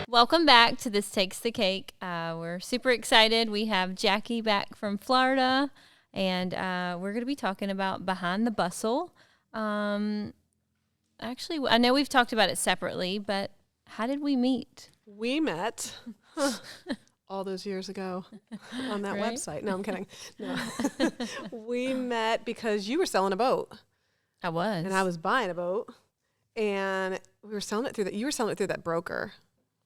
Welcome back to This Takes the Cake. We're super excited. We have Jackie back from Florida, and we're going to be talking about Behind the Bustle. Actually, I know we've talked about it separately, but how did we meet? We met all those years ago on that website. No, I'm kidding. No. We met because you were selling a boat. I was. And I was buying a boat. And we were selling it through you were selling it through that broker.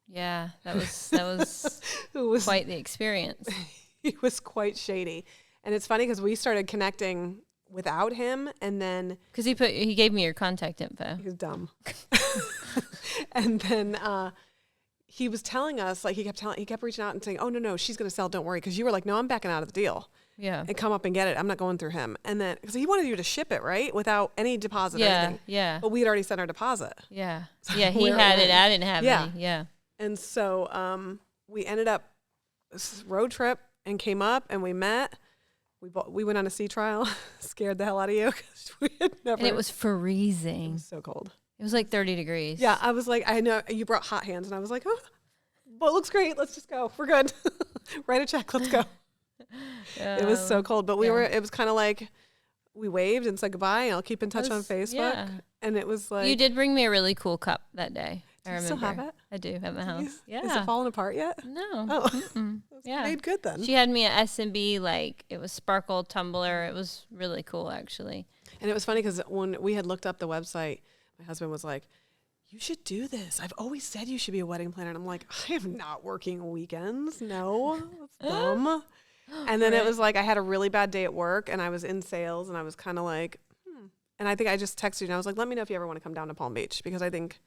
Yeah, that was It was quite the experience. He was quite shady. And it's funny because we started connecting without him, and then Because he gave me your contact info. he was dumb. And then he was telling us, like he kept reaching out and saying, "Oh no, she's gonna sell. Don't worry," because you were like, "No, I'm backing out of the deal." Yeah. And come up and get it. I'm not going through him. And then because he wanted you to ship it, right, without any deposit or anything. Yeah. But we had already sent our deposit. Yeah. Yeah. He had it. I didn't have any. Yeah. And so we ended up this road trip and came up and we met. We went on a sea trial, scared the hell out of you because we had never. And it was freezing. It was so cold. It was like 30 degrees. Yeah, I was like, I know you brought hot hands, and I was like, oh, well, it looks great. Let's just go. We're good. Write a check. Let's go. It was so cold, but it was kind of like we waved and said goodbye, and I'll keep in touch on Facebook. Yeah. And it was like. You did bring me a really cool cup that day. I remember. Still have it? I do at my house. Yeah. Is it falling apart yet? No. Oh. Yeah. Made good then. She had me an S&B, like it was sparkle tumbler. It was really cool, actually. And it was funny because when we had looked up the website, my husband was like, "You should do this. I've always said you should be a wedding planner." And I'm like, "I am not working weekends. No, that's dumb." And then it was like I had a really bad day at work, and I was in sales, and I was kind of like, And I think I just texted you, and I was like, "Let me know if you ever want to come down to Palm Beach," because I think.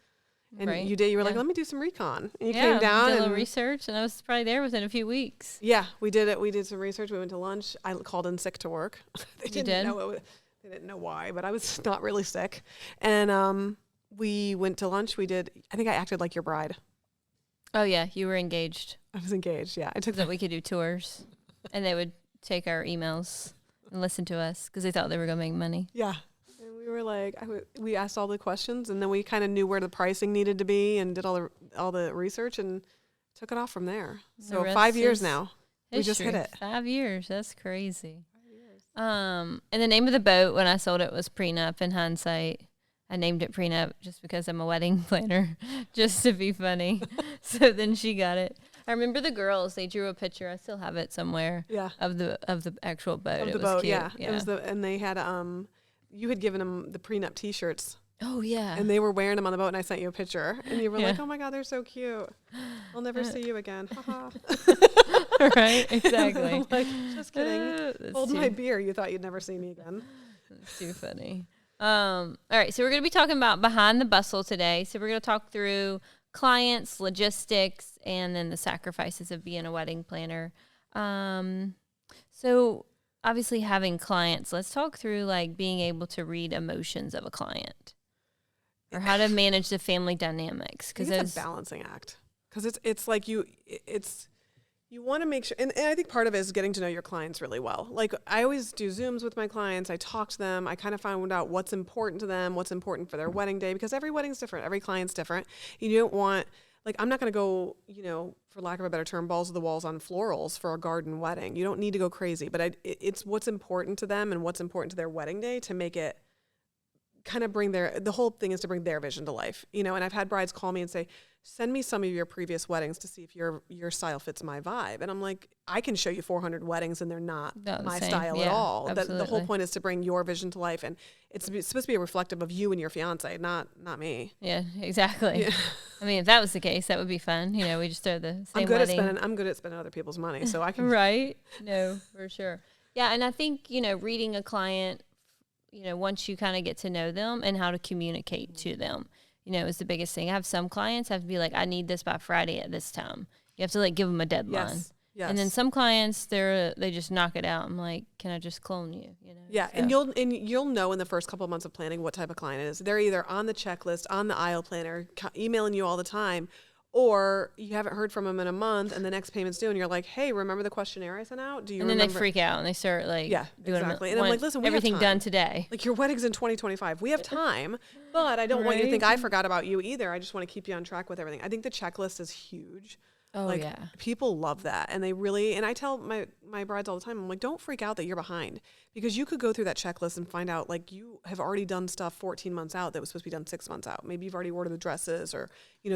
And you did. You were like, "Let me do some recon," and you came down did a and little research, and I was probably there within a few weeks. Yeah, we did it. We did some research. We went to lunch. I called in sick to work. They didn't know why, but I was not really sick. And we went to lunch. I think I acted like your bride. Oh yeah, you were engaged. I was engaged. Yeah, I took that we could do tours, and they would take our emails and listen to us because they thought they were going to make money. Yeah. We were like, we asked all the questions, and then we kind of knew where the pricing needed to be, and did all the research, and took it off from there. So 5 years now, we just hit it. 5 years, that's crazy. 5 years. And the name of the boat when I sold it was Prenup. In hindsight, I named it Prenup just because I'm a wedding planner, just to be funny. So then she got it. I remember the girls; they drew a picture. I still have it somewhere. Yeah. Of the actual boat. It was cute. Yeah. It was and they had You had given them the Prenup T-shirts. Oh, yeah. And they were wearing them on the boat, and I sent you a picture. And you were like, "Oh, my God, they're so cute. I'll never see you again." Right? Exactly. I'm like, just kidding. Hold my beer. You thought you'd never see me again. That's too funny. All right, so we're going to be talking about Behind the Bustle today. So we're going to talk through clients, logistics, and then the sacrifices of being a wedding planner. So obviously having clients, let's talk through like being able to read emotions of a client or how to manage the family dynamics. Because it's a balancing act. Because it's like you want to make sure, and I think part of it is getting to know your clients really well. Like I always do Zooms with my clients. I talk to them. I kind of find out what's important to them, what's important for their wedding day, because every wedding's different. Every client's different. You don't want, like, I'm not going to go, for lack of a better term, balls to the walls on florals for a garden wedding. You don't need to go crazy, but it's what's important to them and what's important to their wedding day to make it kind of the whole thing is to bring their vision to life, and I've had brides call me and say, "Send me some of your previous weddings to see if your style fits my vibe." And I'm like, I can show you 400 weddings and they're not my style at all. The whole point is to bring your vision to life, and it's supposed to be reflective of you and your fiance, not me. Yeah, exactly. Yeah. I mean, if that was the case, that would be fun. We just throw the same wedding. I'm good at spending other people's money, so I can. Right? No, for sure. Yeah, and I think, reading a client, once you kind of get to know them and how to communicate to them, is the biggest thing. I have some clients have to be like, "I need this by Friday at this time." You have to give them a deadline. Yes. And then some clients, they just knock it out. I'm like, "Can I just clone you?" Yeah, so. and you'll know in the first couple of months of planning what type of client it is. They're either on the checklist, on the aisle planner, emailing you all the time, Or you haven't heard from them in a month and the next payment's due and you're like, hey, remember the questionnaire I sent out? Do you remember? And then they freak out and they start like doing exactly. And I'm like, listen, we everything have time. done today. Like your wedding's in 2025. We have time, but I don't want you to think I forgot about you either. I just want to keep you on track with everything. I think the checklist is huge. Oh, like, yeah. People love that. And they really, and I tell my brides all the time, I'm like, don't freak out that you're behind, because you could go through that checklist and find out like you have already done stuff 14 months out that was supposed to be done 6 months out. Maybe you've already ordered the dresses, or,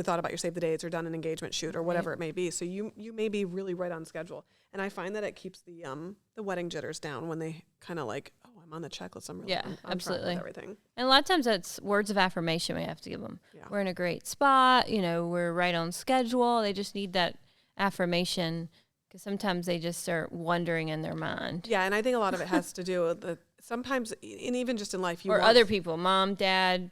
thought about your save the dates, or done an engagement shoot, or whatever it may be. So you may be really right on schedule. And I find that it keeps the wedding jitters down when they kind of like, oh, I'm on the checklist. I'm really on absolutely track with everything. And a lot of times that's words of affirmation we have to give them. Yeah. We're in a great spot. We're right on schedule. They just need that affirmation, because sometimes they just start wondering in their mind. Yeah, and I think a lot of it has to do with sometimes, and even just in life, or other people, mom, dad,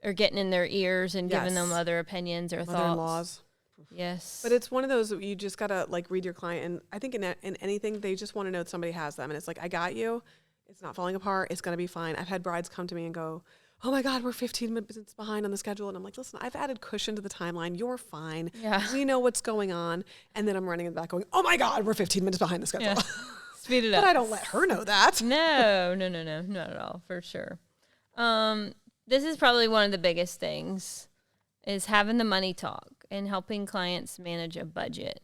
are getting in their ears and giving them other opinions or mother-in-laws. thoughts. Yes. But it's one of those that you just gotta like read your client, and I think in anything they just want to know that somebody has them, and it's like, I got you. It's not falling apart. It's gonna be fine. I've had brides come to me and go, oh my God, we're 15 minutes behind on the schedule. And I'm like, listen, I've added cushion to the timeline. You're fine. Yeah. We know what's going on. And then I'm running in the back going, oh my God, we're 15 minutes behind the schedule. Yeah. Speed it up. But I don't let her know that. No, not at all, for sure. This is probably one of the biggest things, is having the money talk and helping clients manage a budget.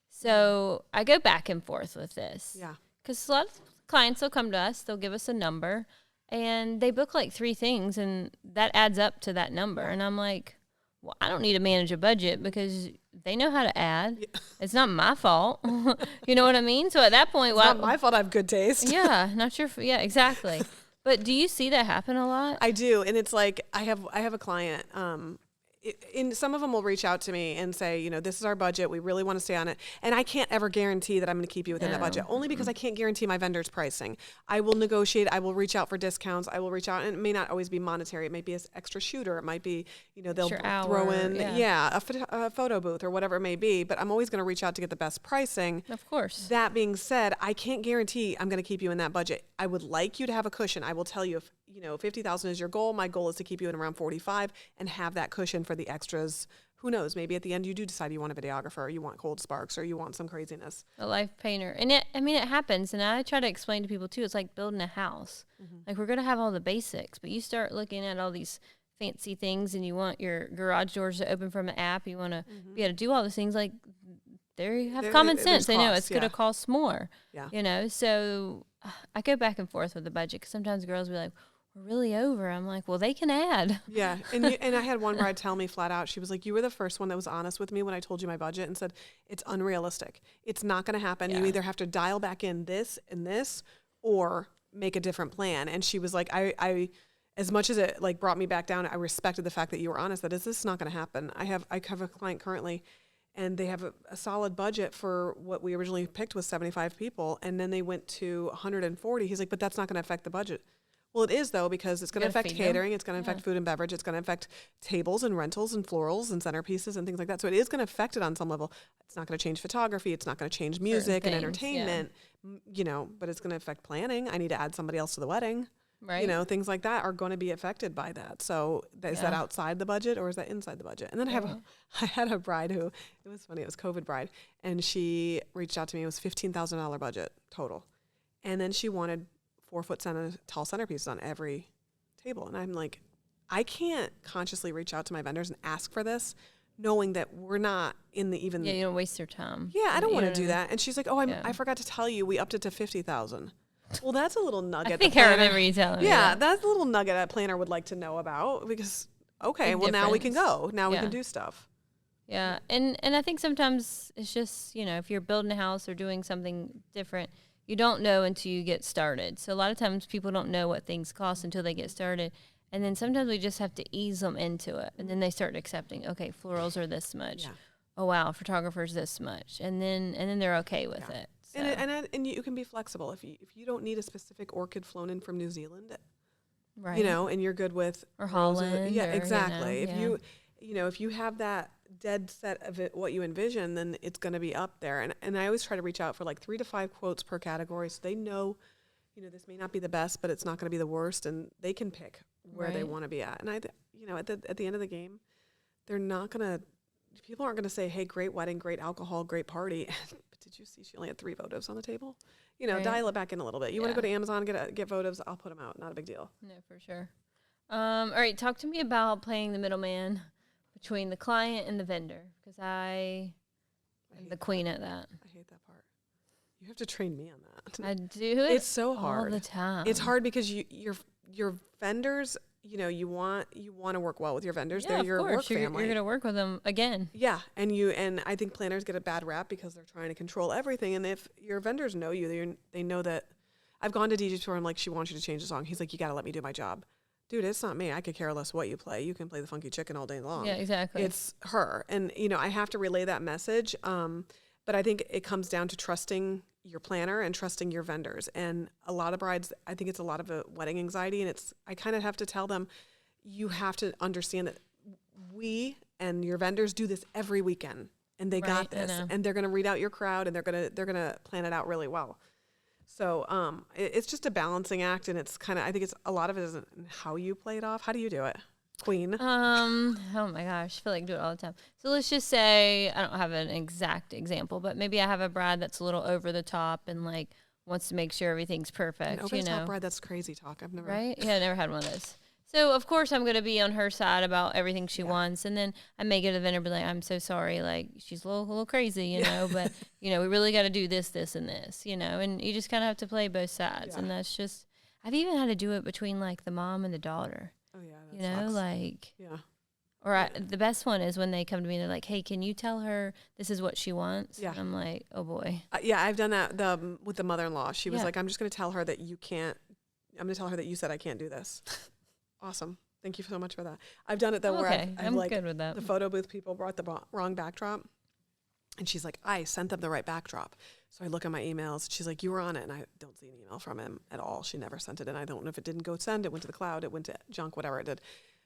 So I go back and forth with this. Yeah. Because a lot of clients will come to us, they'll give us a number, and they book like 3 things, and that adds up to that number. And I'm like, well, I don't need to manage a budget because they know how to add. Yeah. It's not my fault. You know what I mean? So at that point, it's not my fault I have good taste. Yeah, not your yeah, exactly. But do you see that happen a lot? I do, and it's like I have a client. Some of them will reach out to me and say, this is our budget. We really want to stay on it. And I can't ever guarantee that I'm going to keep you within that budget, only because I can't guarantee my vendor's pricing. I will negotiate. I will reach out for discounts. I will reach out, and it may not always be monetary. It might be an extra shooter. It might be, they'll throw in, a photo booth or whatever it may be. But I'm always going to reach out to get the best pricing. Of course. That being said, I can't guarantee I'm going to keep you in that budget. I would like you to have a cushion. I will tell you, if 50,000 is your goal, my goal is to keep you in around 45 and have that cushion for the extras. Who knows? Maybe at the end you do decide you want a videographer, or you want cold sparks, or you want some craziness. A life painter. And it happens. And I try to explain to people too, it's like building a house. Mm-hmm. Like, we're going to have all the basics, but you start looking at all these fancy things, and you want your garage doors to open from an app. You want to be able to do all those things. Like, they have common sense. They know it's going to cost more. Yeah. So I go back and forth with the budget, because sometimes girls will be like, we're really over. I'm like, well, they can add. Yeah. And I had one bride tell me flat out, she was like, you were the first one that was honest with me when I told you my budget and said, it's unrealistic. It's not going to happen. Yeah. You either have to dial back in this and this, or make a different plan. And she was like, I as much as it like brought me back down, I respected the fact that you were honest, that this is not going to happen. I have a client currently, and they have a solid budget for what we originally picked was 75 people. And then they went to 140. He's like, but that's not going to affect the budget. Well, it is, though, because it's going to affect catering. It's going to affect food and beverage. It's going to affect tables and rentals and florals and centerpieces and things like that. So it is going to affect it on some level. It's not going to change photography. It's not going to change music and entertainment, but it's going to affect planning. I need to add somebody else to the wedding. Right. Things like that are going to be affected by that. So is that outside the budget, or is that inside the budget? And then I had a bride who, it was funny, it was COVID bride, and she reached out to me. It was $15,000 budget total. And then she wanted 4-foot tall centerpieces on every table. And I'm like, I can't consciously reach out to my vendors and ask for this, knowing that we're not in the even. Yeah, you don't waste your time. Yeah, I don't want to do that. And she's like, oh, I forgot to tell you, we upped it to 50,000. Well, that's a little nugget. I think I remember you telling me. Yeah, that's a little nugget a planner would like to know about, because, okay, well, now we can go. Now we can do stuff. Yeah, and I think sometimes it's just, if you're building a house or doing something different, you don't know until you get started. So a lot of times people don't know what things cost until they get started. And then sometimes we just have to ease them into it. And then they start accepting, okay, florals are this much. Yeah. Oh, wow, photographer's this much. And then they're okay with it. So. And you can be flexible. If you don't need a specific orchid flown in from New Zealand, right? And you're good with or Holland. Yeah, exactly. If you have that dead set of it, what you envision, then it's going to be up there. And I always try to reach out for like 3 to 5 quotes per category, so they know, this may not be the best, but it's not going to be the worst, and they can pick where they want to be at. And at the end of the game, they're not going to people aren't going to say, hey, great wedding, great alcohol, great party. But did you see she only had 3 votives on the table? You know, Right. dial it back in a little bit. You want to go to Amazon, get votives, I'll put them out. Not a big deal. No, for sure. All right, talk to me about playing the middleman between the client and the vendor, because I am the queen at that. I hate that part. You have to train me on that. I do it. It's so hard all the time. It's hard because your vendors, you know, you want to work well with your vendors. Yeah, They're your work you're family. going to work with them again. Yeah, and I think planners get a bad rap because they're trying to control everything. And if your vendors know you, they know that. I've gone to DJs before. I'm like, she wants you to change the song. He's like, you got to let me do my job. Dude, it's not me. I could care less what you play. You can play the funky chicken all day long. Yeah, exactly. It's her. And, you know, I have to relay that message. But I think it comes down to trusting your planner and trusting your vendors. And a lot of brides, I think it's a lot of a wedding anxiety. And I kind of have to tell them, you have to understand that we and your vendors do this every weekend. And they got this. And they're going to read out your crowd, and they're going to plan it out really well. So it's just a balancing act, and it's kind of, I think it's a lot of it isn't how you play it off. How do you do it, Queen? Oh my gosh, I feel like I do it all the time. So let's just say I don't have an exact example, but maybe I have a bride that's a little over the top and like wants to make sure everything's perfect. Over the top bride, that's crazy talk. I've never. Right? Yeah, I never had one of those. So, of course, I'm going to be on her side about everything she wants. And then I may go to the vendor and be like, I'm so sorry. Like, she's a little crazy, you know. But, you know, we really got to do this, this, and this, you know. And you just kind of have to play both sides. Yeah. And that's just, I've even had to do it between, like, the mom and the daughter. Oh, yeah. That you know, sucks. like. Yeah. Or the best one is when they come to me and they're like, hey, can you tell her this is what she wants? Yeah. And I'm like, oh, boy. Yeah, I've done that with the mother-in-law. She was like, I'm just going to tell her that you can't, I'm going to tell her that you said I can't do this. Awesome. Thank you so much for that. I've done it though where I'm like, good with that. The photo booth people brought the wrong backdrop, and she's like, I sent them the right backdrop. So I look at my emails. She's like, you were on it, and I don't see an email from him at all. She never sent it, and I don't know if it didn't go send. It went to the cloud. It went to junk, whatever it did.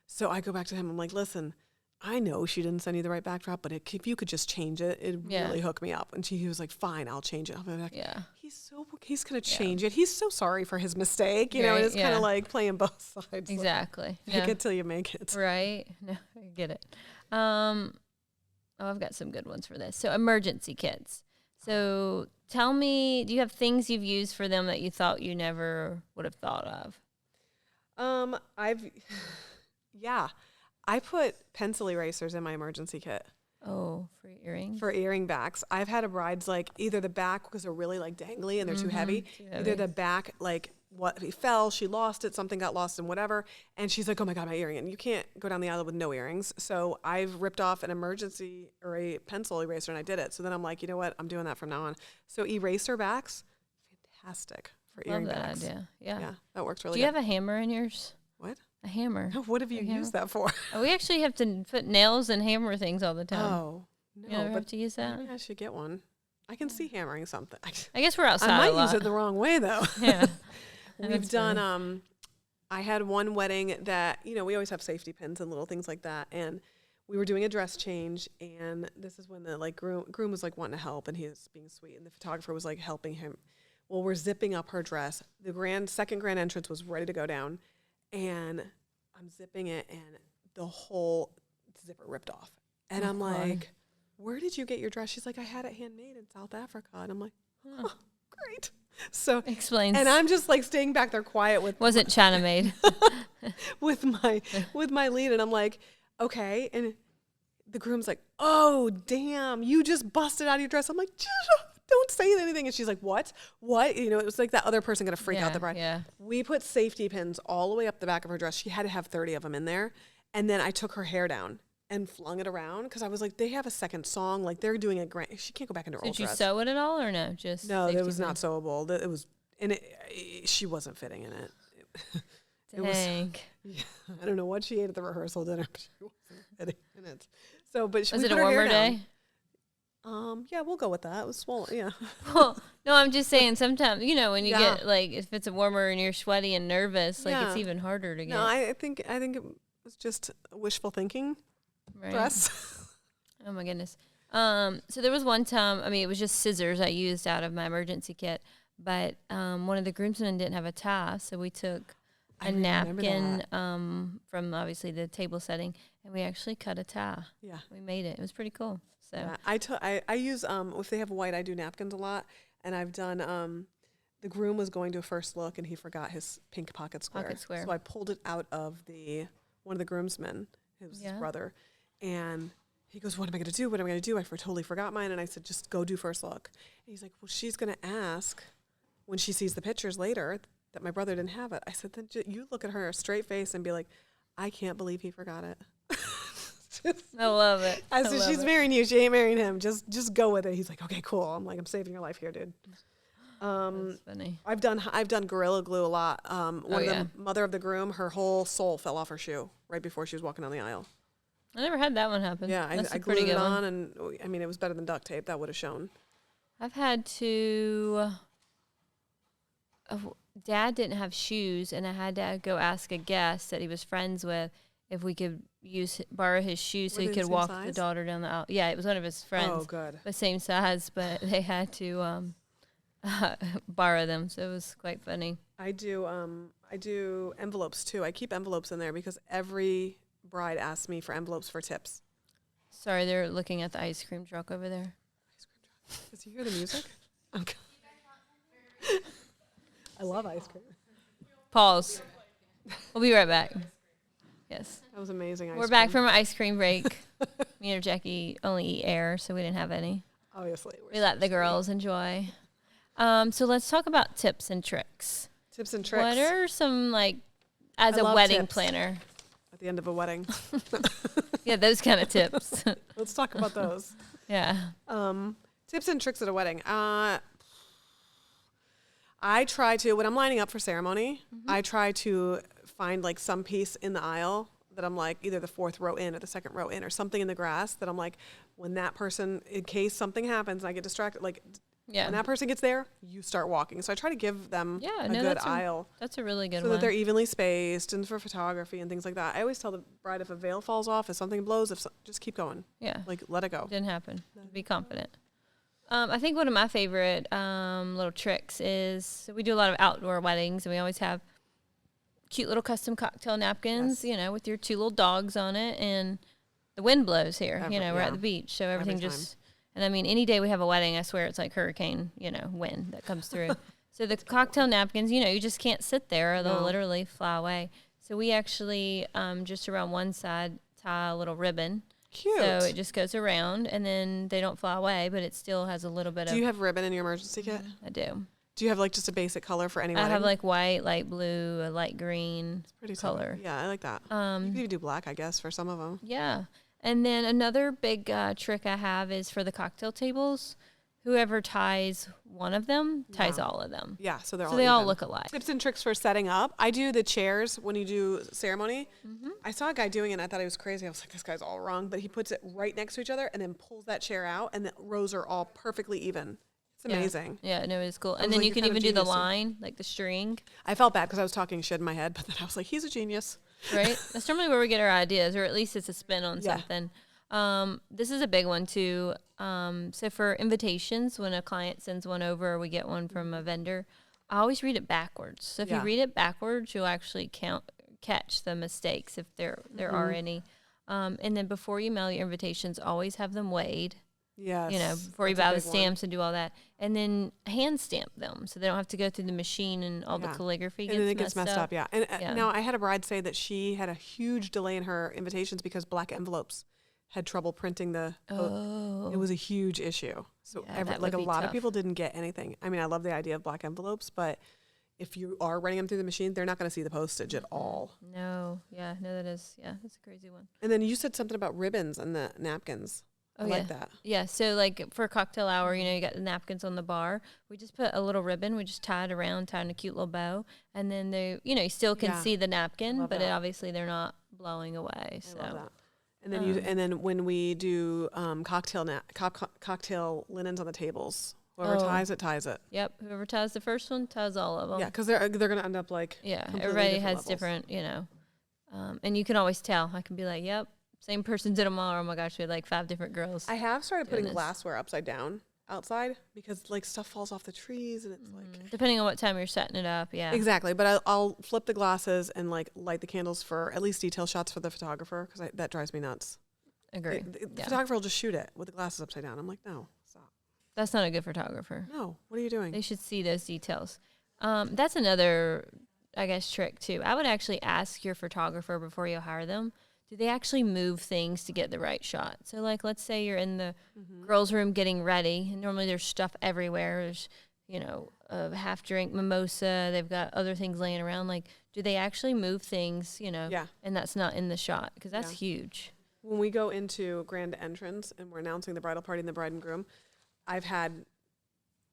So I go back to him. I'm like, listen, I know she didn't send you the right backdrop, but if you could just change it, it'd really hook me up. And he was like, fine, I'll change it. I'm like, he's going to change it. He's so sorry for his mistake. You know, it's kind of like playing both sides. Exactly. Like, fake it till you make it. Right. No, I get it. I've got some good ones for this. So emergency kits. So tell me, do you have things you've used for them that you thought you never would have thought of? I put pencil erasers in my emergency kit. Oh, for earrings? For earring backs. I've had a bride's like either the back because they're really like dangly and they're too heavy. Either the back, like what he fell, she lost it, something got lost and whatever. And she's like, oh my God, my earring. And you can't go down the aisle with no earrings. So I've ripped off an emergency or a pencil eraser and I did it. So then I'm like, you know what? I'm doing that from now on. So eraser backs, fantastic for earring backs. Yeah, that works really good. Do you have a hammer in yours? What? A hammer. What have you used that for? We actually have to put nails and hammer things all the time. Oh, no. You ever have to use that? Maybe I should get one. I can see hammering something. I guess we're outside I a might lot. use it the wrong way, though. Yeah. We've done, I had one wedding that, you know, we always have safety pins and little things like that. And we were doing a dress change. And this is when the like groom was like wanting to help and he was being sweet. And the photographer was like helping him. Well, we're zipping up her dress. The second grand entrance was ready to go down. And I'm zipping it and the whole zipper ripped off. And I'm like, where did you get your dress? She's like, I had it handmade in South Africa. And I'm like, oh, great. So explains. And I'm just like staying back there quiet with wasn't China made with my lead. And I'm like, okay. And the groom's like, oh, damn, you just busted out of your dress. I'm like, don't say anything. And she's like, what? You know, it was like that other person going to freak out the bride. Yeah. We put safety pins all the way up the back of her dress. She had to have 30 of them in there. And then I took her hair down and flung it around because I was like, they have a second song. Like they're doing a great, she can't go back into her old dress. Did you sew it at all or no? No, it was not sewable. It was, and she wasn't fitting in it. Dang. I don't know what she ate at the rehearsal dinner. But she wasn't fitting in it. So, but was it a warmer day? Yeah, we'll go with that. It was swollen. Yeah. Well, no, I'm just saying sometimes, you know, when you get like, if it's a warmer and you're sweaty and nervous, like it's even harder to get. No, I think it was just wishful thinking. Right. Dress. Oh my goodness. So there was one time, I mean, it was just scissors I used out of my emergency kit, but one of the groomsmen didn't have a tie, so we took I a remember napkin that. from obviously the table setting, and we actually cut a tie. Yeah. We made it. It was pretty cool. So Yeah. I use, if they have white, I do napkins a lot. And I've done, the groom was going to a first look and he forgot his pink pocket square. Pocket square. So I pulled it out of one of the groomsmen, it was his brother. And he goes, what am I going to do? What am I going to do? Totally forgot mine. And I said, just go do first look. And he's like, well, she's going to ask when she sees the pictures later that my brother didn't have it. I said, then you look at her straight face and be like, I can't believe he forgot it. I love it. I said, she's marrying you. She ain't marrying him. Just go with it. He's like, okay, cool. I'm like, I'm saving your life here, dude. That's funny. I've done Gorilla Glue a lot. The mother of the groom, her whole sole fell off her shoe right before she was walking down the aisle. I never had that one happen. Yeah, I glued it on, and I mean, it was better than duct tape. That would have shown. I've had to. Dad didn't have shoes, and I had to go ask a guest that he was friends with if we could borrow his shoes so he could walk the daughter down the aisle. Yeah, it was one of his friends. Oh, good. The same size, but they had to borrow them, so it was quite funny. I do envelopes too. I keep envelopes in there because every bride asks me for envelopes for tips. Sorry, they're looking at the ice cream truck over there. Ice cream truck. Does he hear the music? Okay. I love ice cream. Pause. We'll be right back. Yes. That was amazing. We're back from our ice cream break. Me and Jackie only eat air, so we didn't have any. Obviously. We let the girls enjoy. So let's talk about tips and tricks. Tips and tricks. What are some, as a wedding tips. Planner? At the end of a wedding. Yeah, those kind of tips. Let's talk about those. Yeah. Tips and tricks at a wedding. I try to, when I'm lining up for ceremony, I try to find some piece in the aisle that I'm like either the fourth row in or the second row in or something in the grass that I'm like, when that person, in case something happens and I get distracted, when that person gets there, you start walking. So I try to give them a good aisle. That's a really good one. So that one. they're evenly spaced and for photography and things like that. I always tell the bride if a veil falls off, if something blows, just keep going. Yeah. Let it go. Didn't happen. Be confident. I think one of my favorite little tricks is, so we do a lot of outdoor weddings, and we always have cute little custom cocktail napkins, with your two little dogs on it, and the wind blows here, we're at the beach, so everything and I mean, any day we have a wedding, I swear it's like hurricane, wind that comes through. So the cocktail napkins, you just can't sit there or they'll literally fly away. So we actually, just around one side, tie a little ribbon. Cute. So it just goes around, and then they don't fly away, but it still has a little bit of... Do you have ribbon in your emergency kit? I do. Do you have just a basic color for any wedding? I have white, light blue, a light green pretty color. Simple. Yeah, I like that. You could even do black, I guess, for some of them. Yeah. And then another big trick I have is for the cocktail tables. Whoever ties one of them ties all of them. Yeah, so they all look alike. Tips and tricks for setting up. I do the chairs when you do ceremony. I saw a guy doing it and I thought he was crazy. I was like, this guy's all wrong. But he puts it right next to each other and then pulls that chair out and the rows are all perfectly even. It's amazing. Yeah, no, it's cool. And then you can even do the line, the string. I felt bad because I was talking shit in my head, but then I was like, he's a genius. Right? That's normally where we get our ideas, or at least it's a spin on something. This is a big one too. So for invitations, when a client sends one over or we get one from a vendor, I always read it backwards. So if you read it backwards, you'll actually catch the mistakes if there are any. And then before you mail your invitations, always have them weighed. Yes. Before you buy the stamps and do all that. And then hand stamp them so they don't have to go through the machine and all the calligraphy gets and then it gets messed up. Yeah. And now I had a bride say that she had a huge delay in her invitations because black envelopes had trouble printing the it was a huge issue. So a lot of people didn't get anything. I mean, I love the idea of black envelopes, but if you are running them through the machine, they're not going to see the postage at all. No. Yeah. No, that's a crazy one. And then you said something about ribbons and the napkins. I like that. Yeah, so for a cocktail hour, you got the napkins on the bar. We just put a little ribbon. We just tie it around, tie in a cute little bow. And then you still can see the napkin, but obviously they're not blowing away. So. I love that. And then and then when we do cocktail linens on the tables, whoever ties it. Yep, whoever ties the first one ties all of them. Yeah, because they're going to end up everybody has different, and you can always tell. I can be like, yep. Same person did them all. Oh my gosh, we had 5 different girls. I have started putting glassware upside down outside because like stuff falls off the trees and it's like Depending on what time you're setting it up, yeah. exactly. But I'll flip the glasses and like light the candles for at least detail shots for the photographer because that drives me nuts. Agree. The photographer will just shoot it with the glasses upside down. I'm like, no, stop. That's not a good photographer. No, what are you doing? They should see those details. That's another, I guess, trick too. I would actually ask your photographer before you hire them, do they actually move things to get the right shot? So like, let's say you're in the girls' room getting ready, and normally there's stuff everywhere. There's, you know, a half drink mimosa. They've got other things laying around. Like, do they actually move things, you know, and that's not in the shot? Because that's huge. When we go into grand entrance and we're announcing the bridal party and the bride and groom, I've had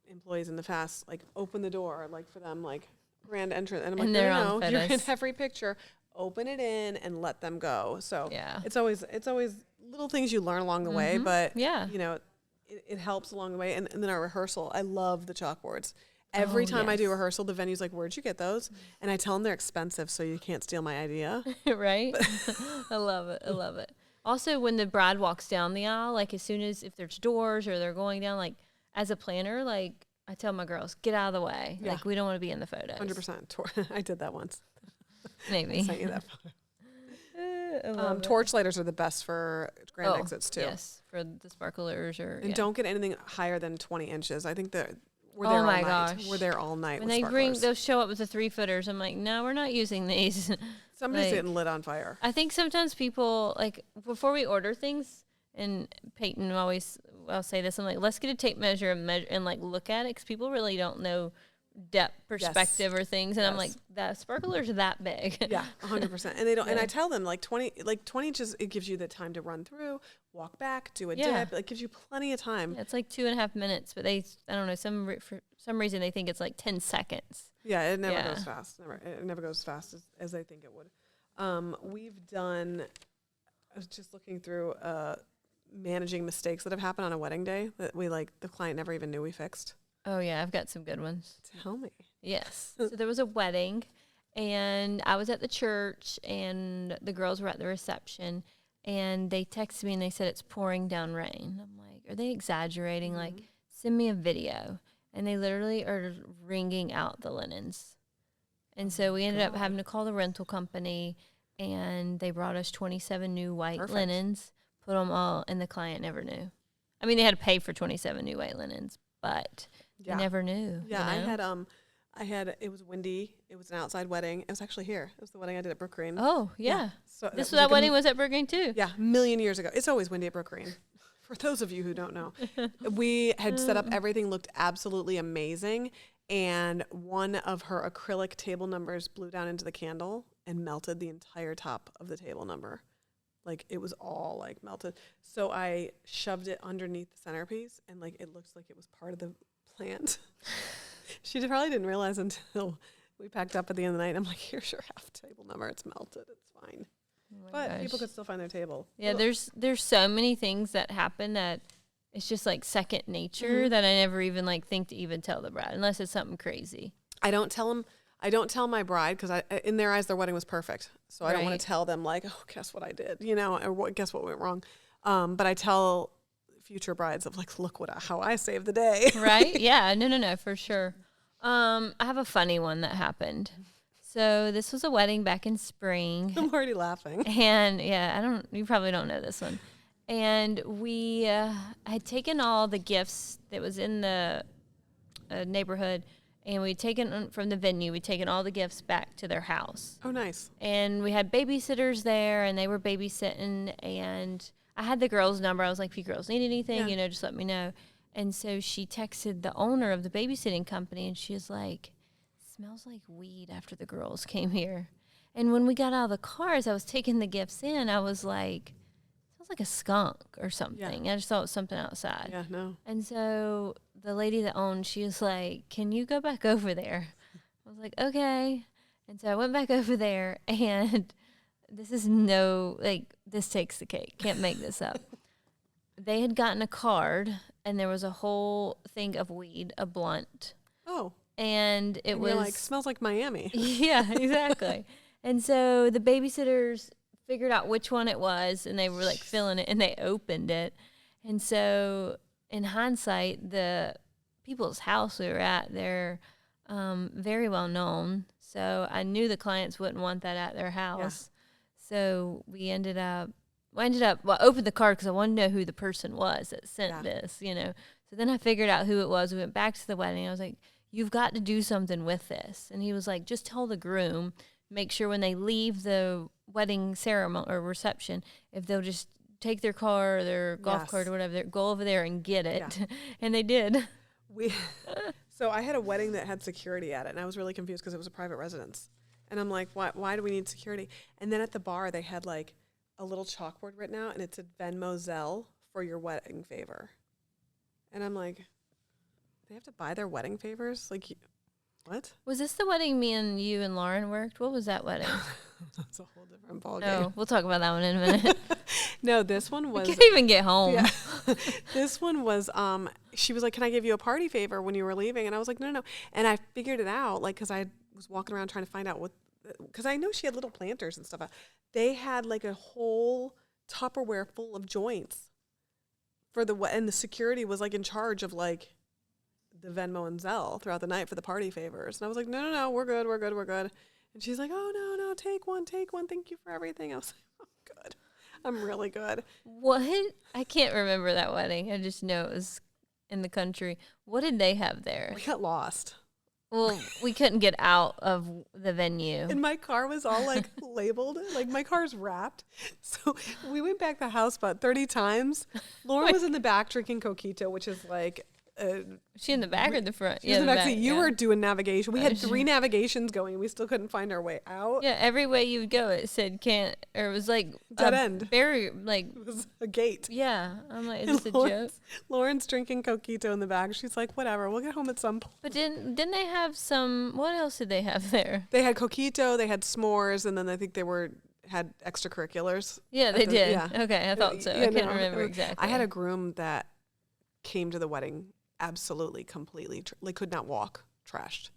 employees in the past like open the door like for them like grand entrance, and I'm like, no, you're in every picture. Open it in and let them go. So it's always little things you learn along the way, but you know, it helps along the way. And then our rehearsal, I love the chalkboards. Every time I do rehearsal, the venue's like, where'd you get those? And I tell them they're expensive, so you can't steal my idea. Right? I love it. I love it. Also, when the bride walks down the aisle, like as soon as if there's doors or they're going down, like as a planner, like I tell my girls, get out of the way. Yeah. Like we don't want to be in the photos. 100%. I did that once. Maybe. I sent you that photo. Torch lighters are the best for grand exits too. Yes, for the sparklers and don't get anything higher than 20 inches. I think that we're there all night. Gosh. We're there all night. When with they sparklers. they'll show up with the 3-footers. I'm like, no, we're not using these. Somebody's getting lit on fire. I think sometimes people like before we order things, and Peyton I'll say this. I'm like, let's get a tape measure and like look at it because people really don't know depth perspective or things, and I'm like, that sparklers are that big. 100%. And they don't and I tell them like 20 inches, it gives you the time to run through, walk back, do a dip. It gives you plenty of time. It's like 2.5 minutes, but I don't know, for some reason they think it's like 10 seconds. It never goes fast. It never goes as fast as I think it would. We've done, I was just looking through managing mistakes that have happened on a wedding day that we like the client never even knew we fixed. Oh, yeah, I've got some good ones. Tell me. Yes. So there was a wedding, and I was at the church, and the girls were at the reception, and they texted me, and they said it's pouring down rain. I'm like, are they exaggerating? Like, send me a video. And they literally are wringing out the linens. And so we ended up having to call the rental company, and they brought us 27 new white linens, put them all, and the client never knew. I mean, they had to pay for 27 new white linens, but... You never knew. Yeah, you know? I had, it was windy. It was an outside wedding. It was actually here. It was the wedding I did at Brook Green. Oh, yeah. So that wedding was at Brook Green too? Yeah, a million years ago. It's always windy at Brook Green. For those of you who don't know. We had set up everything, looked absolutely amazing. And one of her acrylic table numbers blew down into the candle and melted the entire top of the table number. Like, it was all, like, melted. So I shoved it underneath the centerpiece, and, like, it looks like it was part of the plant. She probably didn't realize until we packed up at the end of the night. I'm like, here's your half table number. It's melted. It's fine. Oh but people could still find their table. Yeah, there's so many things that happen that it's just like second nature that I never even like think to even tell the bride unless it's something crazy. I don't tell my bride because in their eyes their wedding was perfect. So I don't want to tell them like, oh, guess what I did, you know, or guess what went wrong. But I tell future brides of like, look how I saved the day. Right? Yeah. No, for sure. I have a funny one that happened. So this was a wedding back in spring. I'm already laughing. And you probably don't know this one. And we had taken all the gifts that was in the neighborhood, and we'd taken from the venue, we'd taken all the gifts back to their house. Oh, nice. And we had babysitters there, and they were babysitting, and I had the girls' number. I was like, if you girls need anything, just let me know. And so she texted the owner of the babysitting company, and she was like, smells like weed after the girls came here. And when we got out of the car, as I was taking the gifts in, I was like, smells like a skunk or something. I just thought it was something outside. Yeah, no. And so the lady that owned, she was like, can you go back over there? I was like, okay. And so I went back over there, and this takes the cake. Can't make this up. They had gotten a card, and there was a whole thing of weed, a blunt. Oh. And it was like, smells like Miami. Yeah, exactly. And so the babysitters figured out which one it was, and they were like filling it, and they opened it. And so in hindsight, the people's house we were at, they're very well known. So I knew the clients wouldn't want that at their house. Yeah. So we ended up, well, I opened the card because I wanted to know who the person was that sent this, you know. So then I figured out who it was. We went back to the wedding. I was like, you've got to do something with this. And he was like, just tell the groom, make sure when they leave the wedding ceremony or reception, if they'll just take their car or their golf cart or whatever, go over there and get it. Yeah. And they did. So I had a wedding that had security at it, and I was really confused because it was a private residence. And I'm like, why do we need security? And then at the bar, they had like a little chalkboard written out, and it said Venmo Zelle for your wedding favor. And I'm like, they have to buy their wedding favors? Like, what? Was this the wedding me and you and Lauren worked? What was that wedding? That's a whole different ballgame. No, we'll talk about that one in a minute. No, this one was... I can't even get home. Yeah. This one was, she was like, can I give you a party favor when you were leaving? And I was like, no. And I figured it out, like, because I was walking around trying to find out what... Because I know she had little planters and stuff. They had, like, a whole Tupperware full of joints for the... And the security was, like, in charge of, like... the Venmo and Zelle throughout the night for the party favors. And I was like, no, we're good. And she's like, oh, no, take one. Thank you for everything. I was like, oh, good. I'm really good. What? I can't remember that wedding. I just know it was in the country. What did they have there? We got lost. Well, we couldn't get out of the venue. And my car was all like labeled. Like my car's wrapped. So we went back the house about 30 times. Lauren was in the back drinking coquito, which is like... she in the back or the front? She was in the back. You were doing navigation. We had 3 navigations going. We still couldn't find our way out. Yeah, every way you would go, it said can't, or it was like dead end. Barrier, like it was a gate. Yeah, I'm like, is this a joke? Lauren's drinking coquito in the back. She's like, whatever, we'll get home at some point. But didn't they have some? What else did they have there? They had coquito. They had s'mores, and then I think they had extracurriculars. Yeah, they did. Yeah. Okay, I thought so. I can't remember exactly. I had a groom that came to the wedding. Absolutely, completely, could not walk, trashed.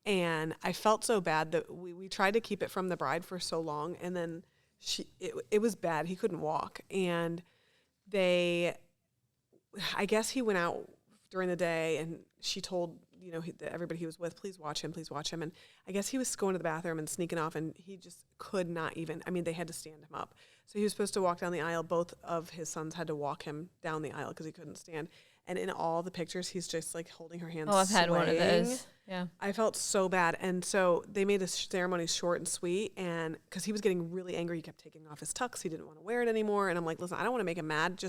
And I felt so bad that we tried to keep it from the bride for so long, and then it was bad. He couldn't walk. And I guess he went out during the day, and she told, everybody he was with, please watch him. And I guess he was going to the bathroom and sneaking off, and he just could not even, they had to stand him up. So he was supposed to walk down the aisle. Both of his sons had to walk him down the aisle because he couldn't stand. And in all the pictures, he's just like holding her hands. Oh, I've had one of those. Yeah. I felt so bad. And so they made the ceremony short and sweet. And because he was getting really angry, he kept taking off his tux. He didn't want to wear it anymore. And I'm like, listen, I don't want to make him mad.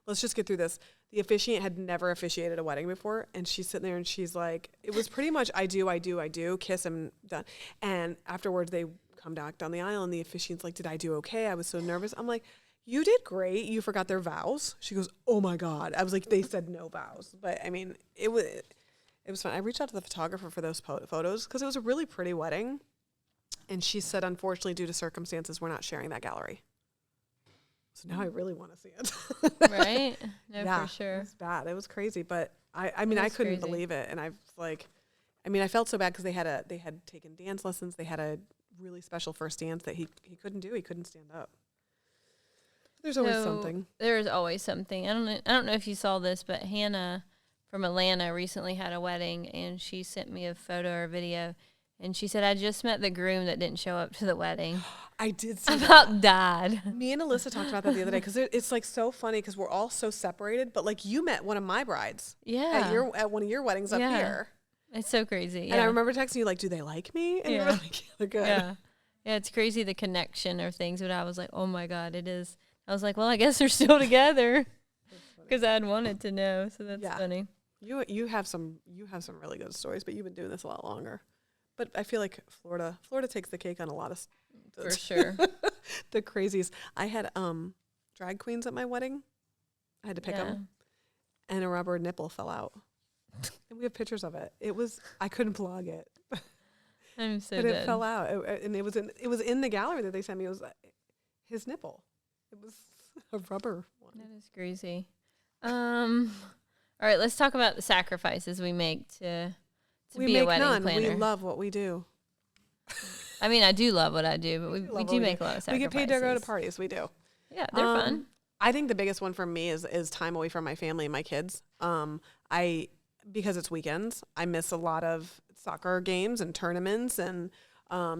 Let's just get through this. The officiant had never officiated a wedding before. And she's sitting there and she's like, it was pretty much I do, kiss him, done. And afterwards, they come back down the aisle and the officiant's like, did I do okay? I was so nervous. I'm like, you did great. You forgot their vows. She goes, oh my God. I was like, they said no vows. But it was fun. I reached out to the photographer for those photos because it was a really pretty wedding. And she said, unfortunately, due to circumstances, we're not sharing that gallery. So now I really want to see it. Right? No, yeah, for sure. It was bad. It was crazy. But I couldn't believe it. And I felt so bad because they had taken dance lessons. They had a really special first dance that he couldn't do. He couldn't stand up. There's always something. There's always something. I don't know if you saw this, but Hannah from Atlanta recently had a wedding, and she sent me a photo or video, and she said, I just met the groom that didn't show up to the wedding. I did see about died. Me and Alyssa talked about that the other day because it's like so funny because we're all so separated, but like you met one of my brides. Yeah. At one of your weddings up here. It's so crazy. Yeah. And I remember texting you like, do they like me? And you were like, yeah, they're good. Yeah. Yeah, it's crazy the connection of things, but I was like, oh my God, it is. I was like, well, I guess they're still together because I had wanted to know. So that's funny. You have some really good stories, but you've been doing this a lot longer. But I feel like Florida takes the cake on a lot of for sure. The craziest. I had drag queens at my wedding. I had to pick them, and a rubber nipple fell out, and we have pictures of it. I couldn't vlog it. I'm so but dead. It fell out, and it was in the gallery that they sent me. It was his nipple. It was a rubber one. That is crazy. All right, let's talk about the sacrifices we make to be a wedding planner. We love what we do. I mean, I do love what I do, but we do make a lot of sacrifices. We get paid to go to parties. We do. Yeah, they're fun. I think the biggest one for me is time away from my family and my kids. Because it's weekends, I miss a lot of soccer games and tournaments and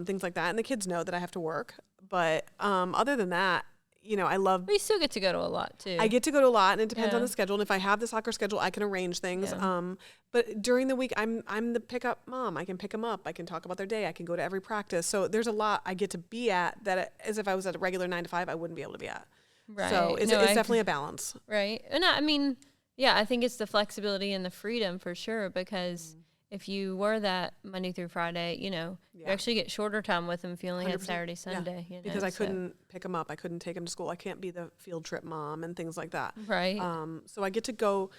things like that. And the kids know that I have to work. But other than that, I love. But you still get to go to a lot too. I get to go to a lot, and it depends on the schedule. And if I have the soccer schedule, I can arrange things. Yeah. But during the week, I'm the pickup mom. I can pick them up. I can talk about their day. I can go to every practice. So there's a lot I get to be at that, as if I was at a regular 9 to 5, I wouldn't be able to be at. Right. So it's definitely a balance. Right. And I mean, yeah, I think it's the flexibility and the freedom for sure, because if you were that Monday through Friday, you actually get shorter time with them if you only had Saturday, Sunday. Yeah. Because I couldn't pick them up. I couldn't take them to school. I can't be the field trip mom and things like that. Right. So I get to do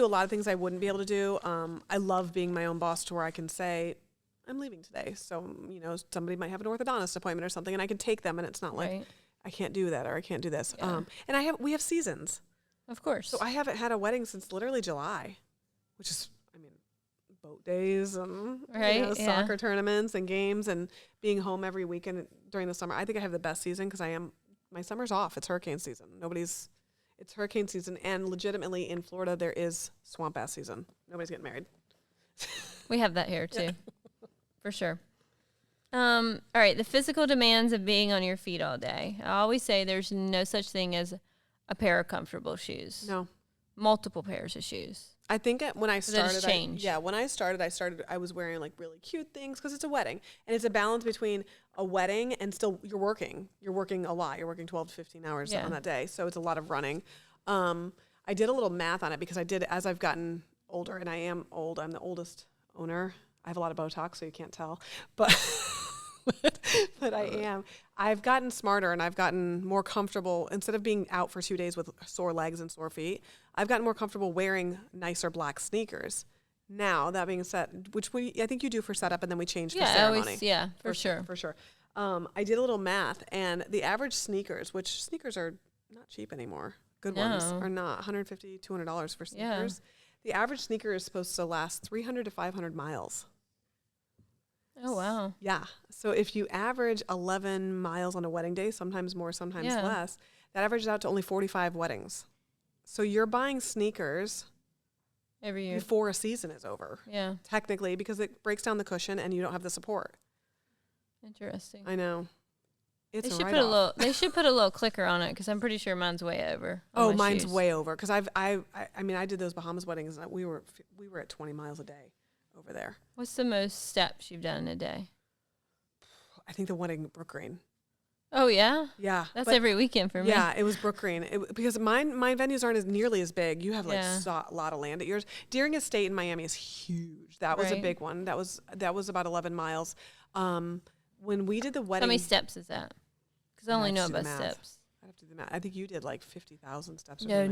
a lot of things I wouldn't be able to do. I love being my own boss to where I can say, I'm leaving today. So, somebody might have an orthodontist appointment or something, and I can take them, and it's not like I can't do that or I can't do this. Yeah. And we have seasons. Of course. So I haven't had a wedding since literally July, which is, boat days and soccer tournaments and games and being home every weekend during the summer. I think I have the best season because my summer's off. It's hurricane season. It's hurricane season, and legitimately in Florida there is swamp ass season. Nobody's getting married. We have that here too, for sure. All right, the physical demands of being on your feet all day. I always say there's no such thing as a pair of comfortable shoes. No. Multiple pairs of shoes. I think when I started, when I started, I was wearing like really cute things because it's a wedding, and it's a balance between a wedding and still you're working a lot. You're working 12 to 15 hours on that day, so it's a lot of running. I did a little math on it because as I've gotten older, and I am old. I'm the oldest owner. I have a lot of Botox, so you can't tell, but. But I am. I've gotten smarter and I've gotten more comfortable. Instead of being out for 2 days with sore legs and sore feet, I've gotten more comfortable wearing nicer black sneakers. Now, that being said, which I think you do for setup and then we change for ceremony. For sure. For sure. I did a little math, and the average sneakers, which sneakers are not cheap anymore, good ones are not, $150, $200 for sneakers. The average sneaker is supposed to last 300 to 500 miles. Oh, wow. Yeah. So if you average 11 miles on a wedding day, sometimes more, sometimes less, that averages out to only 45 weddings. So you're buying sneakers every year before a season is over. Yeah. Technically, because it breaks down the cushion and you don't have the support. Interesting. I know. They should put a little clicker on it because I'm pretty sure mine's way over. Oh, mine's way over because I did those Bahamas weddings and we were at 20 miles a day over there. What's the most steps you've done in a day? I think the wedding Brook Green. Oh, yeah? Yeah. That's every weekend for me. Yeah, it was Brook Green. Because my venues aren't nearly as big. You have a lot of land at yours. Deering Estate in Miami is huge. That was a big one. That was about 11 miles. When we did the wedding. How many steps is that? Because I only know about steps. I'd have to do the math. I think you did like 50,000 steps. No.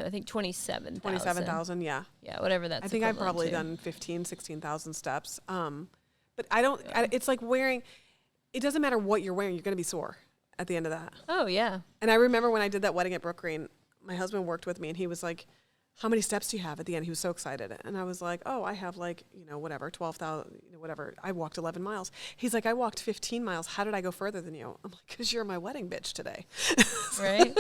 I think 27,000. 27,000, yeah. Yeah, whatever that's. I think I've probably done 15,000, 16,000 steps. But I don't. It's like wearing. It doesn't matter what you're wearing. You're going to be sore at the end of that. Oh yeah. And I remember when I did that wedding at Brook Green, my husband worked with me, and he was like, "How many steps do you have?" At the end, he was so excited, and I was like, "Oh, I have like 12,000, whatever." I walked 11 miles. He's like, "I walked 15 miles. How did I go further than you?" I'm like, "'Cause you're my wedding bitch today." Right.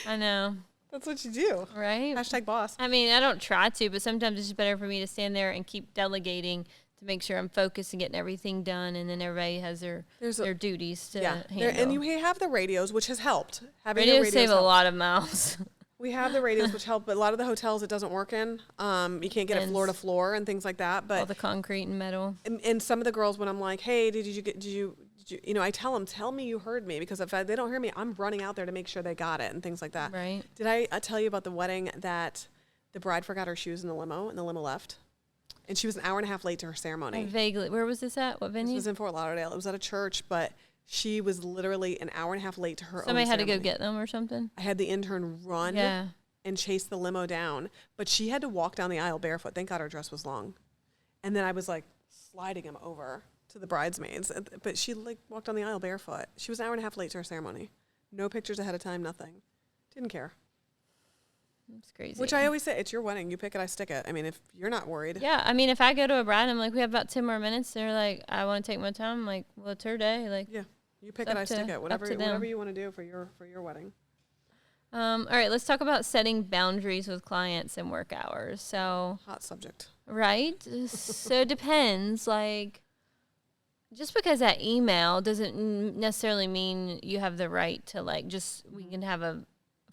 I know. That's what you do. Right. # boss. I mean, I don't try to, but sometimes it's just better for me to stand there and keep delegating to make sure I'm focused and getting everything done, and then everybody has their duties to handle. And you have the radios, which has helped. Radios save a lot of miles. We have the radios, which help, but a lot of the hotels it doesn't work in. You can't get it floor to floor and things like that. But all the concrete and metal. And some of the girls, when I'm like, "Hey, did you?" I tell them, "Tell me you heard me," because if they don't hear me, I'm running out there to make sure they got it and things like that. Right. Did I tell you about the wedding that the bride forgot her shoes in the limo and the limo left? And she was an hour and a half late to her ceremony. Vaguely. Where was this at? What venue? This was in Fort Lauderdale. It was at a church, but she was literally an hour and a half late to her Somebody own had ceremony. to go get them or something? I had the intern run and chase the limo down, but she had to walk down the aisle barefoot. Thank God her dress was long. And then I was like sliding him over to the bridesmaids, but she like walked down the aisle barefoot. She was an hour and a half late to her ceremony. No pictures ahead of time, nothing. Didn't care. It's crazy. Which I always say, it's your wedding. You pick it, I stick it. I mean, if you're not worried. Yeah, I mean, if I go to a bride, I'm like, we have about 10 more minutes. They're like, I want to take my time. I'm like, well, it's her day. Like, yeah, you pick it, I stick it. Whatever you want to do for your wedding. All right, let's talk about setting boundaries with clients and work hours. So, Hot subject. right? So it depends. Like, just because that email doesn't necessarily mean you have the right to, like, just we can have a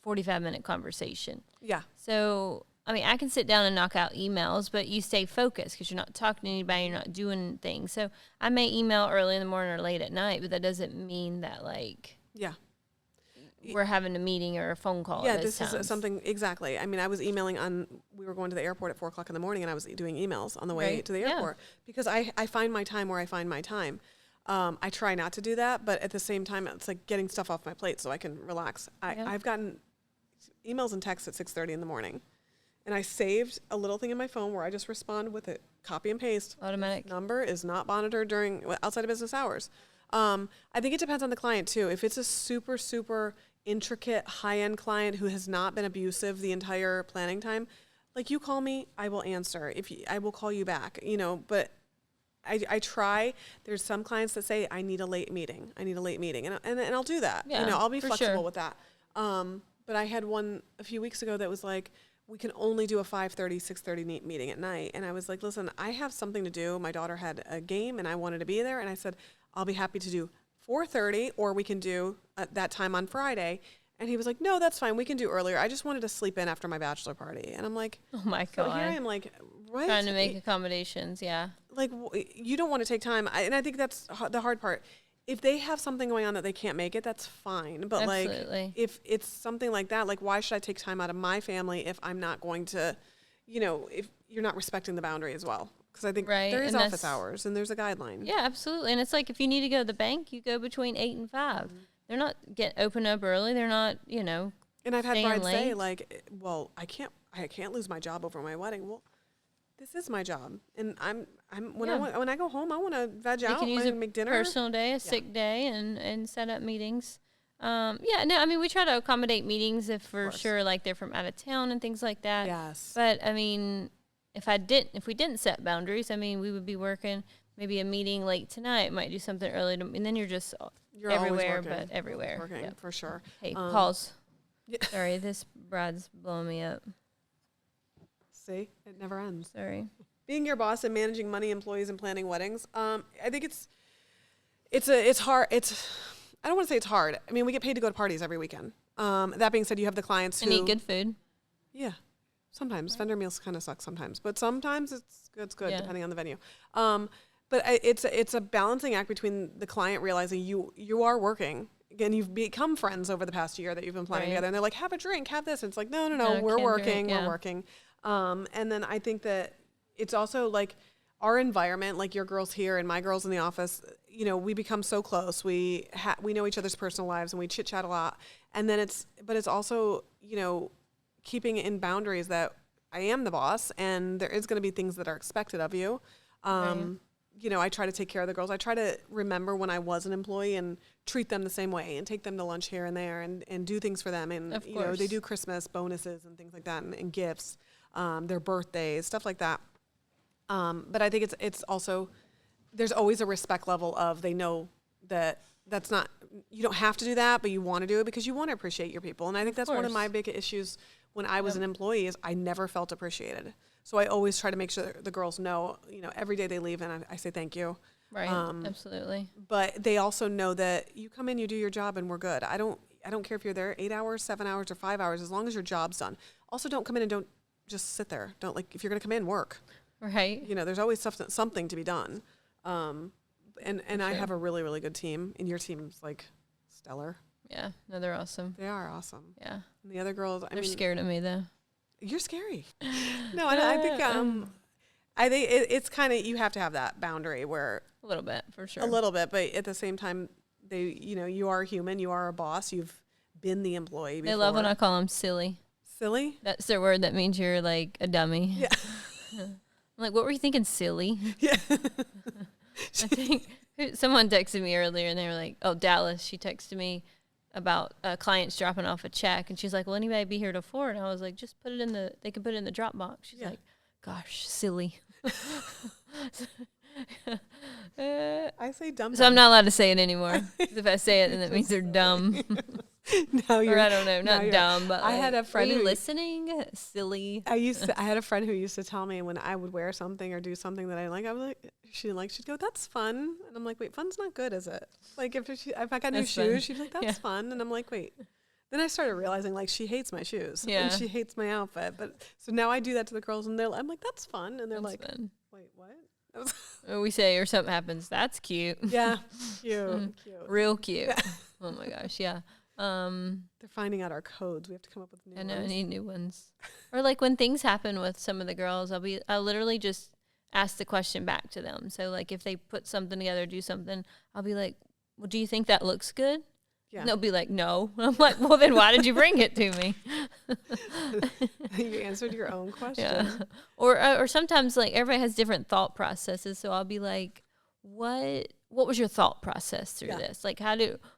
45-minute conversation. Yeah. So, I mean, I can sit down and knock out emails, but you stay focused because you're not talking to anybody, you're not doing things. So I may email early in the morning or late at night, but that doesn't mean that, like, Yeah. we're having a meeting or a phone call. Yeah, at those this times. is something, exactly. I mean, I was emailing we were going to the airport at 4 o'clock in the morning, and I was doing emails on the way Right. to the Yeah. airport because I find my time where I find my time. I try not to do that, but at the same time, it's like getting stuff off my plate so I can relax. Yeah. I've gotten emails and texts at 6:30 in the morning, and I saved a little thing in my phone where I just respond with it, copy and paste. Automatic. This number is not monitored outside of business hours. I think it depends on the client too. If it's a super, super intricate high-end client who has not been abusive the entire planning time, like, you call me, I will answer. I will call you back, but I try. There's some clients that say, I need a late meeting. And I'll do that. Yeah, I'll be for flexible sure. with that. But I had one a few weeks ago that was like, we can only do a 5:30, 6:30 meeting at night. And I was like, listen, I have something to do. My daughter had a game and I wanted to be there. And I said, I'll be happy to do 4:30, or we can do that time on Friday. And he was like, no, that's fine. We can do earlier. I just wanted to sleep in after my bachelor party. And I'm like, Oh, my so God. here I am, like, what? Trying to make accommodations, yeah. Like, you don't want to take time. And I think that's the hard part. If they have something going on that they can't make it, that's fine. But Absolutely. like, if it's something like that, like, why should I take time out of my family if I'm not going to, if you're not respecting the boundary as well? Because I think Right, there is and office that's- hours and there's a guideline. Yeah, absolutely. And it's like, if you need to go to the bank, you go between 8 and 5. They're not open up early. They're not, And I've had staying brides say, late. like, well, I can't lose my job over my wedding. Well, this is my job, and when Yeah. I go home, I want to veg they out can use and a make dinner. personal day, a sick day, and set up meetings. Yeah, no, I mean, we try to accommodate meetings if for course. sure, like, they're from out of town and things like that. Yes. But I mean, if we didn't set boundaries, I mean, we would be working maybe a meeting late tonight, might do something early, and then you're just You're everywhere, always working. but everywhere. Working Yep. for sure. Hey, pause. Yeah. Sorry, this bride's blowing me up. See, it never ends. Sorry. Being your boss and managing money, employees, and planning weddings. I think it's hard. I don't want to say it's hard. I mean, we get paid to go to parties every weekend. That being said, you have the clients And who eat good food. Yeah. Sometimes vendor meals kind of suck sometimes, but sometimes it's good Yeah. depending on the venue. But it's a balancing act between the client realizing you are working and you've become friends over the past year that you've been planning Right. together, and they're like, have a drink, have this. And it's like, no, No, we're can't working, drink, yeah. we're working. And then I think that it's also like our environment, like your girls here and my girls in the office, we become so close. We know each other's personal lives and we chit chat a lot. And then it's also, keeping in boundaries that I am the boss and there is going to be things that are expected of you. Right. I try to take care of the girls. I try to remember when I was an employee and treat them the same way and take them to lunch here and there and do things for them. And, Of they course. do Christmas bonuses and things like that and gifts, their birthdays, stuff like that. But I think it's also, there's always a respect level of, they know that that's not, you don't have to do that, but you want to do it because you want to appreciate your people. And I think that's one of course. my big issues when I was an employee is I never felt appreciated. So I always try to make sure the girls know, every day they leave and I say thank you. Right. Absolutely. But they also know that you come in, you do your job, and we're good. I don't care if you're there 8 hours, 7 hours, or 5 hours, as long as your job's done. Also, don't come in and don't just sit there. Don't, like, if you're going to come in, work. Right. There's always something to be done. And I have a really, really good team, and your team's like stellar. Yeah. No, they're awesome. They are awesome. Yeah. And the other girls, They're scared of me, though. You're scary. No, I think it's kind of, you have to have that boundary where A little bit, for sure. a little bit, but at the same time, you are human, you are a boss, you've been the employee before. They love when I call them silly. Silly? That's their word. That means you're like a dummy. Yeah. I'm like, what were you thinking, silly? Yeah. I think someone texted me earlier and they were like, oh, Dallas, she texted me about clients dropping off a check. And she's like, will anybody be here till 4? And I was like, just put it they can put it in the Dropbox. She's Yeah. like, gosh, silly. I say dumb. So I'm not allowed to say it anymore. 'Cause if I say it, then that means they're dumb. Now or I don't know, now not you're- dumb, but I had a friend are you who- listening? Silly. I had a friend who used to tell me when I would wear something or do something that I like, I was like, she'd go, that's fun. And I'm like, wait, fun's not good, is it? Like if I got new That's fun. shoes, she'd be like, that's Yeah. fun. And I'm like, wait. Then I started realizing like she hates my shoes Yeah. and she hates my outfit. But so now I do that to the girls and I'm like, that's fun. And they're That's like, fun. wait, what? Or we say, or something happens. That's cute. Yeah, cute. Real cute. Oh my gosh, yeah. They're finding out our codes. We have to come up with new I know, I ones. need new ones. Or like when things happen with some of the girls, I'll literally just ask the question back to them. So like if they put something together, do something, I'll be like, well, do you think that looks good? Yeah. And they'll be like, no. I'm like, well, then why did you bring it to me? You answered your own question. Yeah. Or sometimes like everybody has different thought processes. So I'll be like, what was your thought process through Yeah. this? Like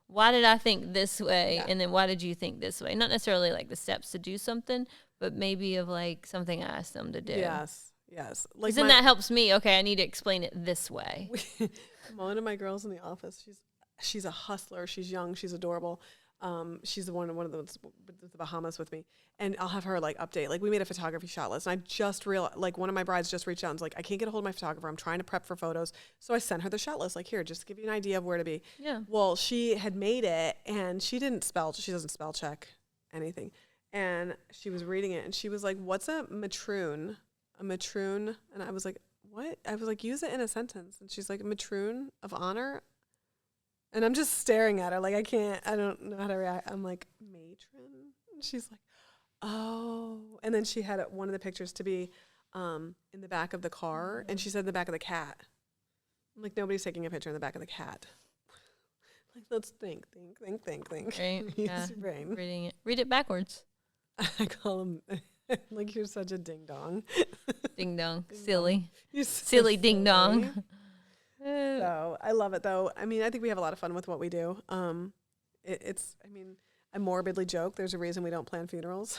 why did I think this way? Yeah. And then why did you think this way? Not necessarily like the steps to do something, but maybe of like something I asked them to do. Yes. Yes. Because then that helps me. Okay, I need to explain it this way. One of my girls in the office, she's a hustler. She's young. She's adorable. She's the one of those with the Bahamas with me, and I'll have her like update. Like we made a photography shot list, and I just realized like one of my brides just reached out and was like, I can't get a hold of my photographer. I'm trying to prep for photos, so I sent her the shot list. Like here, just to give you an idea of where to be. Yeah. Well, she had made it, and she doesn't spell check anything, and she was reading it, and she was like, "What's a matroon?" A matroon, and I was like, "What?" I was like, "Use it in a sentence," and she's like, "A matroon of honor." And I'm just staring at her like I don't know how to react. I'm like, matron? And she's like, oh. And then she had one of the pictures to be in the back of the car, and she said the back of the cat. I'm like, nobody's taking a picture in the back of the cat. Like, let's think. Right? Use Yeah. your brain. Reading it. Read it backwards. I call him, like, you're such a ding-dong. Ding dong. Ding Silly. You're so Silly ding silly. dong. So I love it though. I mean, I think we have a lot of fun with what we do. I morbidly joke. There's a reason we don't plan funerals,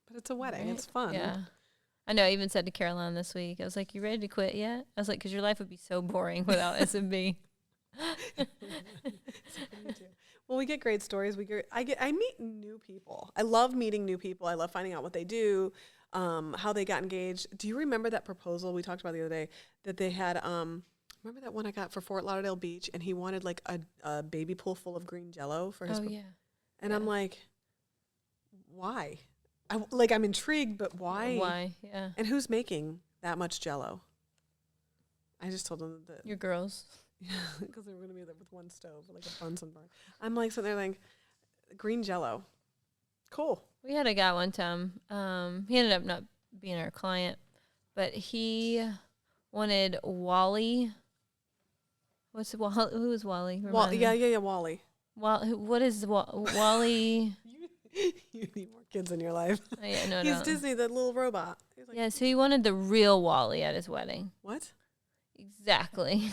but it's a wedding. Right? It's fun. Yeah. I know. I even said to Caroline this week, I was like, you ready to quit yet? I was like, because your life would be so boring without SMB. Well, we get great stories. I meet new people. I love meeting new people. I love finding out what they do, how they got engaged. Do you remember that proposal we talked about the other day that they had, remember that one I got for Fort Lauderdale Beach, and he wanted like a baby pool full of green Jello for his. Oh, yeah. And I'm like, why? I'm intrigued, but why? Why? Yeah. And who's making that much Jello? I just told them that Your girls. because they were going to be there with one stove, like a Bunsen burner. I'm like sitting there like, green Jello, cool. We had a guy one time. He ended up not being our client, but he wanted Wally. What's Wally? Who is Wally? Yeah, Wally. What is Wally? You need more kids in your life. Oh, yeah, no, He's no. Disney, the little robot. He's like, Yeah, so he wanted the real Wally at his wedding. what? Exactly.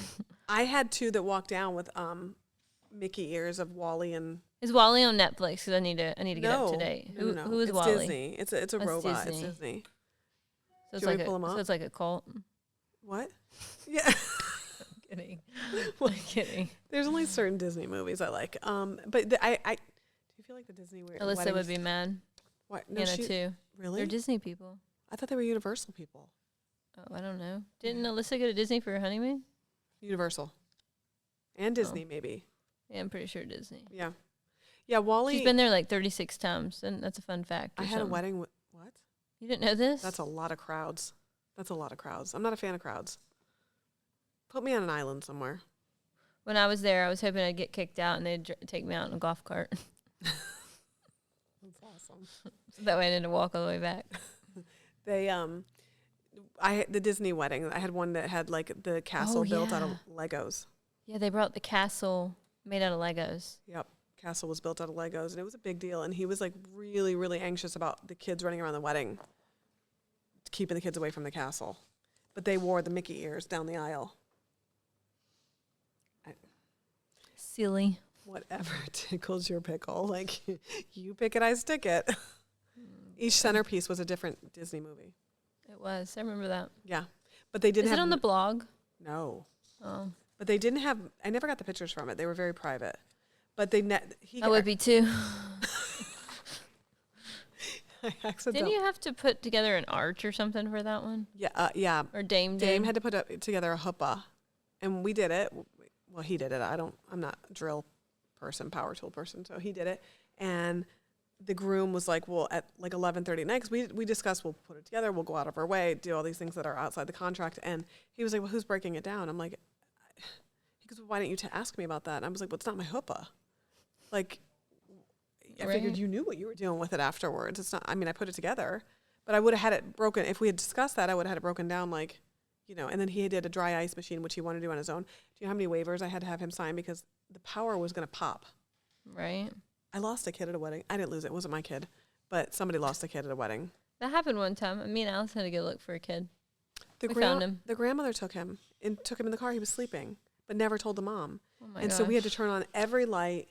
I had two that walked down with Mickey ears of Wally and. Is Wally on Netflix? Because I need to get up to date. No. Who is it's Wally? Disney. It's a That's robot. Disney. It's Disney. So it's Do you want me like to pull him up? so it's like a cult. What? Yeah. I'm kidding. I'm kidding. There's only certain Disney movies I like. But I do you feel like the Disney weird? Alyssa would be mad. What? No, Anna too. Really? They're Disney people. I thought they were Universal people. Oh, I don't know. Didn't Alyssa go to Disney for her honeymoon? Universal. And Disney, maybe. Yeah, I'm pretty sure Disney. Yeah. Yeah, Wally. She's been there like 36 times, and that's a fun fact. I had a wedding with. What? You didn't know this? That's a lot of crowds. I'm not a fan of crowds. Put me on an island somewhere. When I was there, I was hoping I'd get kicked out, and they'd take me out in a golf cart. That's awesome. So that way I didn't walk all the way back. They the Disney wedding. I had one that had like the castle built out of Legos. Yeah, they brought the castle made out of Legos. Yep. Castle was built out of Legos, and it was a big deal. And he was like really, really anxious about the kids running around the wedding, keeping the kids away from the castle. But they wore the Mickey ears down the aisle. Silly. Whatever tickles your pickle. Like, you pick it, I stick it. Each centerpiece was a different Disney movie. It was. I remember that. Yeah. But they didn't Is have... it on the blog? No. Oh. But they didn't have... I never got the pictures from it. They were very private. But they... I would be too. I Didn't accidentally. you have to put together an arch or something for that one? Yeah. Or Dame Dame did? had to put together a huppah, and we did it. Well, he did it. I'm not a drill person, power tool person, so he did it. And the groom was like, well, at like 11:30 at night, 'cause we discussed, we'll put it together, we'll go out of our way, do all these things that are outside the contract. And he was like, well, who's breaking it down? I'm like, he goes, well, why didn't you ask me about that? And I was like, well, it's not my huppah. Like, I figured Right. you knew what you were doing with it afterwards. It's not, I mean, I put it together, but I would have had it broken. If we had discussed that, I would have had it broken down, like, you know, and then he did a dry ice machine, which he wanted to do on his own. Do you know how many waivers I had to have him sign because the power was going to pop? Right. I lost a kid at a wedding. I didn't lose it. It wasn't my kid, but somebody lost a kid at a wedding. That happened one time. Me and Alice had to go look for a kid. The We found him. The grandmother took him in the car. He was sleeping, but never told the mom. Oh my And gosh. so we had to turn on every light,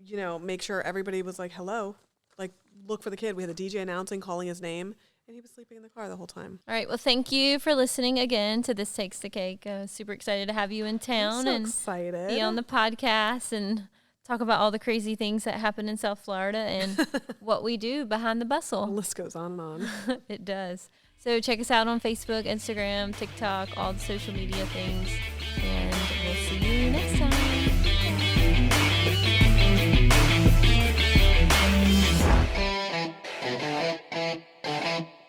you know, make sure everybody was like, hello, like look for the kid. We had the DJ announcing, calling his name, and he was sleeping in the car the whole time. All right. Well, thank you for listening again to This Takes the Cake. Super excited to have you in town I'm so and excited. be on the podcast and talk about all the crazy things that happen in South Florida and what we do behind the The bustle. list goes on and on. It does. So check us out on Facebook, Instagram, TikTok, all the social media things, and we'll see you